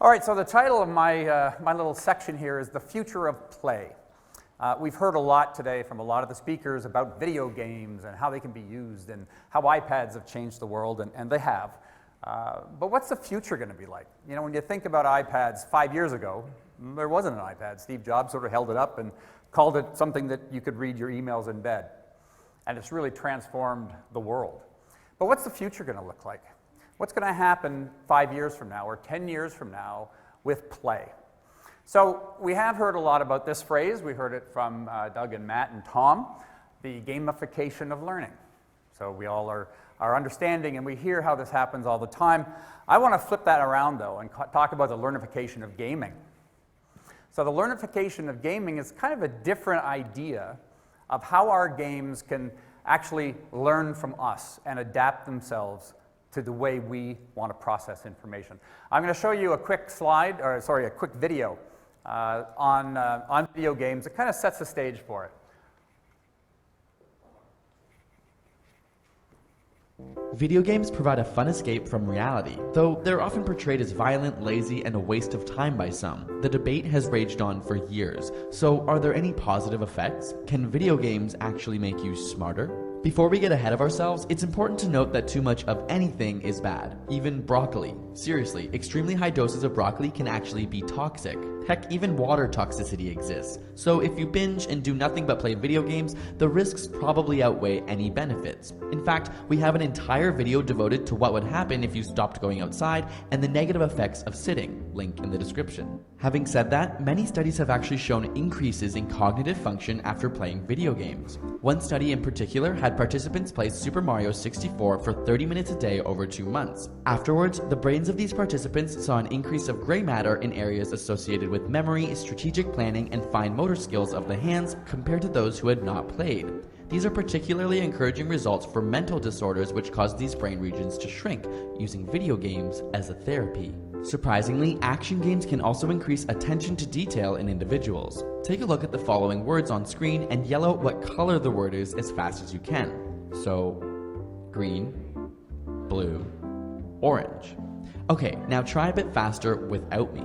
All right, so the title of my little section here is The Future of Play. We've heard a lot today from a lot of the speakers about video games and how they can be used and how iPads have changed the world, and they have. But what's the future going to be like? You know, when you think about iPads 5 years ago, there wasn't an iPad. Steve Jobs sort of held it up and called it something that you could read your emails in bed. And it's really transformed the world. But what's the future going to look like? What's going to happen 5 years from now or 10 years from now with play? So we have heard a lot about this phrase. We heard it from Doug and Matt and Tom, the gamification of learning. So we all are understanding, and we hear how this happens all the time. I want to flip that around, though, and talk about the learnification of gaming. So the learnification of gaming is kind of a different idea of how our games can actually learn from us and adapt themselves to the way we want to process information. I'm going to show you a quick slide, or sorry, a quick video on video games. It kind of sets the stage for it. Video games provide a fun escape from reality, though they're often portrayed as violent, lazy, and a waste of time by some. The debate has raged on for years. So are there any positive effects? Can video games actually make you smarter? Before we get ahead of ourselves, it's important to note that too much of anything is bad. Even broccoli. Seriously, extremely high doses of broccoli can actually be toxic. Heck, even water toxicity exists. So if you binge and do nothing but play video games, the risks probably outweigh any benefits. In fact, we have an entire video devoted to what would happen if you stopped going outside and the negative effects of sitting, link in the description. Having said that, many studies have actually shown increases in cognitive function after playing video games. One study in particular had participants play Super Mario 64 for 30 minutes a day over 2 months. Afterwards, the brains of these participants saw an increase of gray matter in areas associated with memory, strategic planning, and fine motor skills of the hands compared to those who had not played. These are particularly encouraging results for mental disorders which cause these brain regions to shrink, using video games as a therapy. Surprisingly, action games can also increase attention to detail in individuals. Take a look at the following words on screen and yell out what color the word is as fast as you can. So, green, blue, orange. Okay, now try a bit faster without me.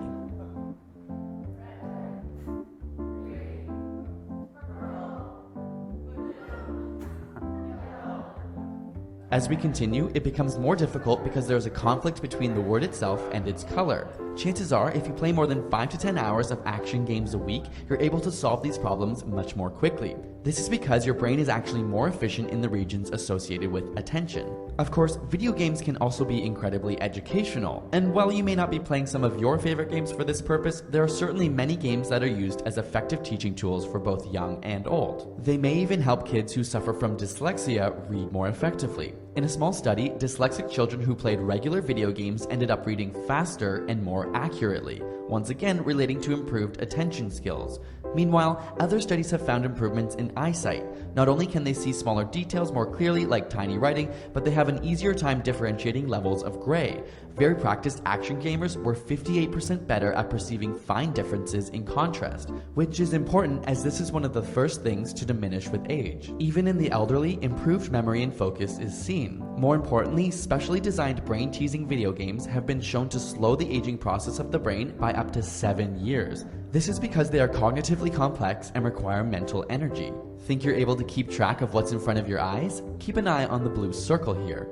As we continue, it becomes more difficult because there is a conflict between the word itself and its color. Chances are, if you play more than 5 to 10 hours of action games a week, you're able to solve these problems much more quickly. This is because your brain is actually more efficient in the regions associated with attention. Of course, video games can also be incredibly educational, and while you may not be playing some of your favorite games for this purpose, there are certainly many games that are used as effective teaching tools for both young and old. They may even help kids who suffer from dyslexia read more effectively. In a small study, dyslexic children who played regular video games ended up reading faster and more accurately, once again relating to improved attention skills. Meanwhile, other studies have found improvements in eyesight. Not only can they see smaller details more clearly, like tiny writing, but they have an easier time differentiating levels of gray. Very practiced action gamers were 58% better at perceiving fine differences in contrast, which is important as this is one of the first things to diminish with age. Even in the elderly, improved memory and focus is seen. More importantly, specially designed brain-teasing video games have been shown to slow the aging process of the brain by up to 7 years. This is because they are cognitively complex and require mental energy. Think you're able to keep track of what's in front of your eyes? Keep an eye on the blue circle here.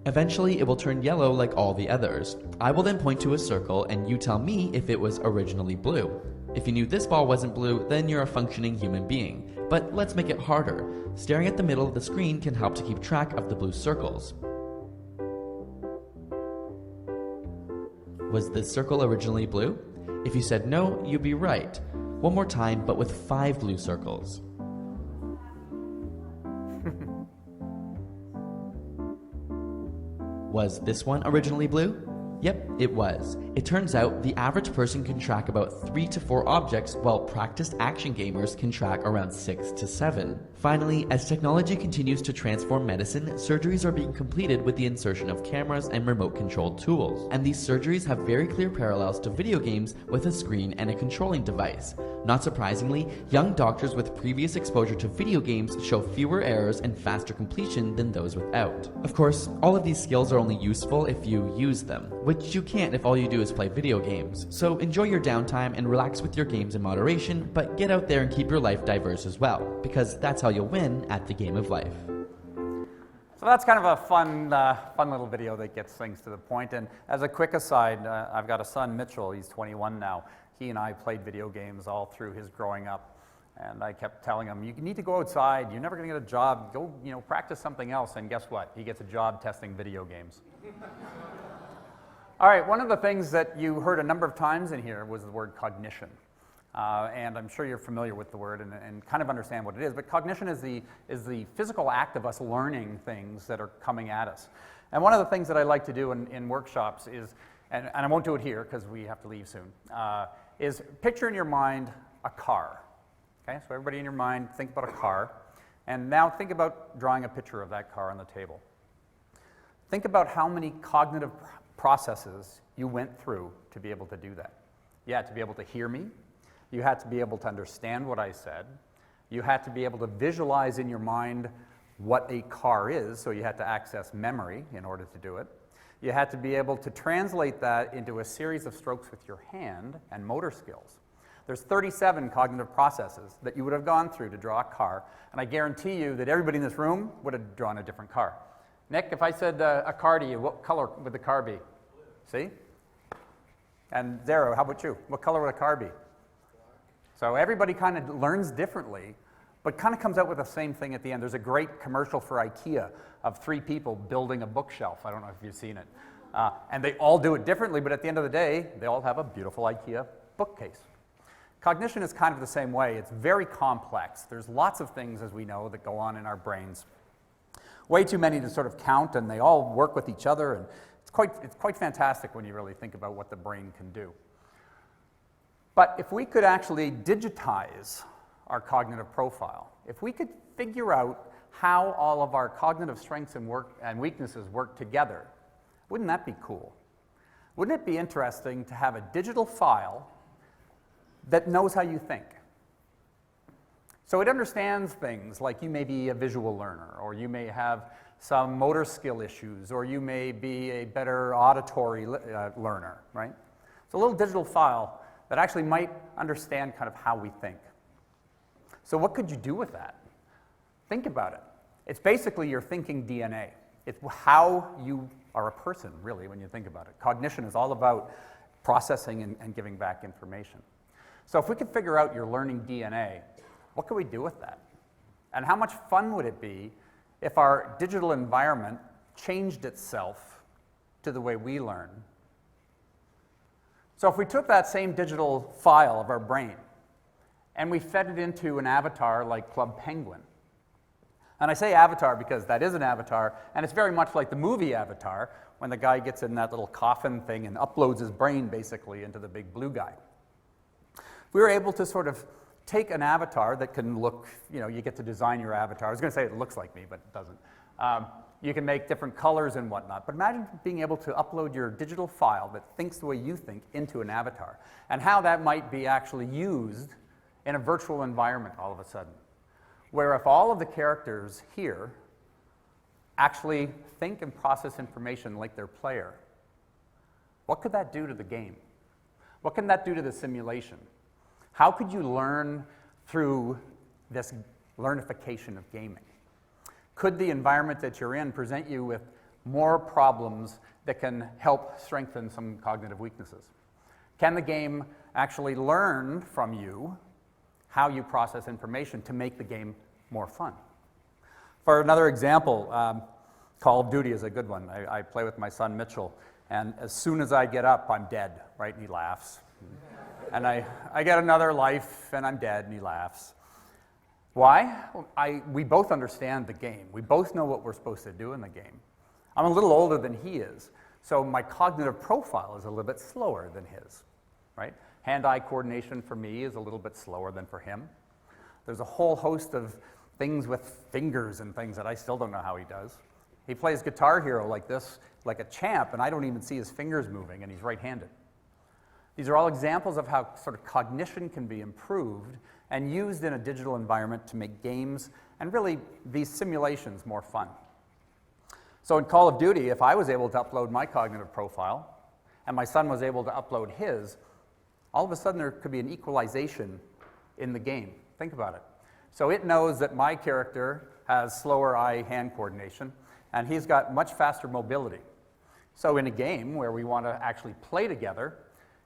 Eventually, it will turn yellow like all the others. I will then point to a circle and you tell me if it was originally blue. If you knew this ball wasn't blue, then you're a functioning human being. But let's make it harder. Staring at the middle of the screen can help to keep track of the blue circles. Was this circle originally blue? If you said no, you'd be right. One more time, but with 5 blue circles. Was this one originally blue? Yep, it was. It turns out the average person can track about 3 to 4 objects, while practiced action gamers can track around 6 to 7. Finally, as technology continues to transform medicine, surgeries are being completed with the insertion of cameras and remote-controlled tools. And these surgeries have very clear parallels to video games with a screen and a controlling device. Not surprisingly, young doctors with previous exposure to video games show fewer errors and faster completion than those without. Of course, all of these skills are only useful if you use them. which you can't if all you do is play video games. So enjoy your downtime and relax with your games in moderation, but get out there and keep your life diverse as well, because that's how you'll win at the game of life. So that's kind of a fun little video that gets things to the point. And as a quick aside, I've got a son, Mitchell. He's 21 now. He and I played video games all through his growing up. And I kept telling him, you need to go outside. You're never going to get a job. Go, practice something else. And guess what? He gets a job testing video games. All right, one of the things that you heard a number of times in here was the word cognition. And I'm sure you're familiar with the word and kind of understand what it is. But cognition is the physical act of us learning things that are coming at us. And one of the things that I like to do in workshops is, and I won't do it here because we have to leave soon, is picture in your mind a car. Okay, so everybody in your mind, think about a car. And now think about drawing a picture of that car on the table. Think about how many cognitive processes you went through to be able to do that. You had to be able to hear me. You had to be able to understand what I said. You had to be able to visualize in your mind what a car is, so you had to access memory in order to do it. You had to be able to translate that into a series of strokes with your hand and motor skills. There's 37 cognitive processes that you would have gone through to draw a car, and I guarantee you that everybody in this room would have drawn a different car. Nick, if I said a car to you, what color would the car be? See? And Zero, how about you? What color would a car be? So everybody kind of learns differently, but kind of comes out with the same thing at the end. There's a great commercial for IKEA of 3 people building a bookshelf. I don't know if you've seen it. And they all do it differently, but at the end of the day, they all have a beautiful IKEA bookcase. Cognition is kind of the same way. It's very complex. There's lots of things, as we know, that go on in our brains. Way too many to sort of count, and they all work with each other, and it's quite fantastic when you really think about what the brain can do. But if we could actually digitize our cognitive profile, if we could figure out how all of our cognitive strengths and weaknesses work together, wouldn't that be cool? Wouldn't it be interesting to have a digital file that knows how you think? So it understands things like you may be a visual learner, or you may have some motor skill issues, or you may be a better auditory learner, right? It's a little digital file that actually might understand kind of how we think. So what could you do with that? Think about it. It's basically your thinking DNA. It's how you are a person, really, when you think about it. Cognition is all about processing and giving back information. So if we could figure out your learning DNA, what could we do with that? And how much fun would it be if our digital environment changed itself to the way we learn? So if we took that same digital file of our brain and we fed it into an avatar like Club Penguin, and I say avatar because that is an avatar, and it's very much like the movie Avatar, when the guy gets in that little coffin thing and uploads his brain basically into the big blue guy. We were able to sort of take an avatar that can look, you get to design your avatar. I was going to say it looks like me, but it doesn't. You can make different colors and whatnot, but imagine being able to upload your digital file that thinks the way you think into an avatar, and how that might be actually used in a virtual environment all of a sudden, where if all of the characters here actually think and process information like their player, what could that do to the game? What can that do to the simulation? How could you learn through this learnification of gaming? Could the environment that you're in present you with more problems that can help strengthen some cognitive weaknesses? Can the game actually learn from you how you process information to make the game more fun? For another example, Call of Duty is a good one. I play with my son Mitchell, and as soon as I get up, I'm dead, right? And he laughs. And I get another life, and I'm dead, and he laughs. Why? We both understand the game. We both know what we're supposed to do in the game. I'm a little older than he is, so my cognitive profile is a little bit slower than his, right? Hand-eye coordination for me is a little bit slower than for him. There's a whole host of things with fingers and things that I still don't know how he does. He plays Guitar Hero like this, like a champ, and I don't even see his fingers moving, and he's right-handed. These are all examples of how sort of cognition can be improved and used in a digital environment to make games and really these simulations more fun. So in Call of Duty, if I was able to upload my cognitive profile, and my son was able to upload his, all of a sudden there could be an equalization in the game. Think about it. So it knows that my character has slower eye-hand coordination, and he's got much faster mobility. So in a game where we want to actually play together,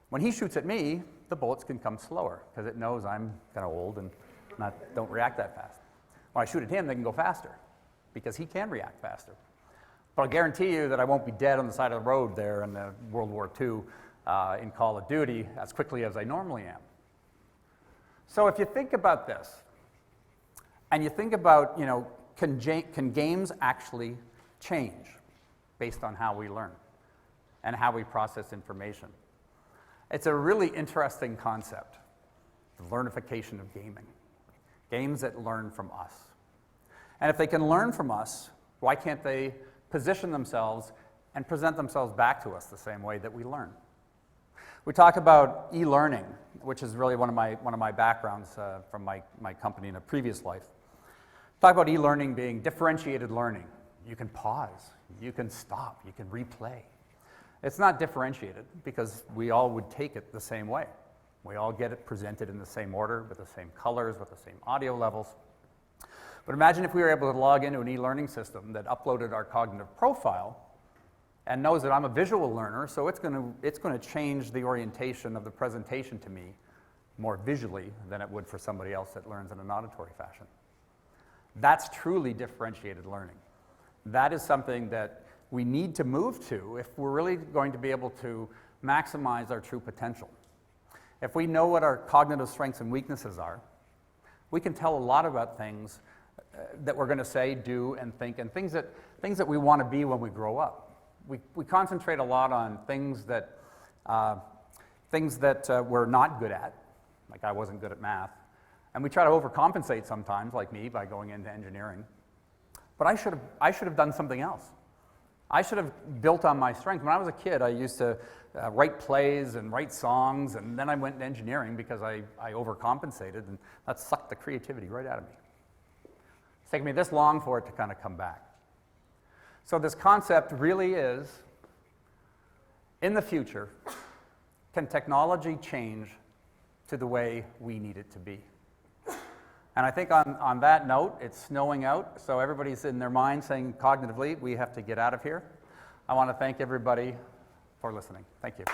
when he shoots at me, the bullets can come slower, because it knows I'm kind of old and don't react that fast. When I shoot at him, they can go faster, because he can react faster. But I'll guarantee you that I won't be dead on the side of the road there in World War II in Call of Duty as quickly as I normally am. So if you think about this, and you think about, can games actually change based on how we learn and how we process information? It's a really interesting concept, the learnification of gaming. Games that learn from us. And if they can learn from us, why can't they position themselves and present themselves back to us the same way that we learn? We talk about e-learning, which is really one of my backgrounds from my company in a previous life. Talk about e-learning being differentiated learning. You can pause, you can stop, you can replay. It's not differentiated because we all would take it the same way. We all get it presented in the same order, with the same colors, with the same audio levels. But imagine if we were able to log into an e-learning system that uploaded our cognitive profile and knows that I'm a visual learner, so it's going to change the orientation of the presentation to me more visually than it would for somebody else that learns in an auditory fashion. That's truly differentiated learning. That is something that we need to move to if we're really going to be able to maximize our true potential. If we know what our cognitive strengths and weaknesses are, we can tell a lot about things that we're going to say, do, and think, and things that we want to be when we grow up. We concentrate a lot on things that we're not good at, like I wasn't good at math, and we try to overcompensate sometimes, like me, by going into engineering. But I should have done something else. I should have built on my strength. When I was a kid, I used to write plays and write songs, and then I went into engineering because I overcompensated, and that sucked the creativity right out of me. It's taken me this long for it to kind of come back. So this concept really is, in the future, can technology change to the way we need it to be? And I think on that note, it's snowing out, so everybody's in their mind saying cognitively, we have to get out of here. I want to thank everybody for listening. Thank you.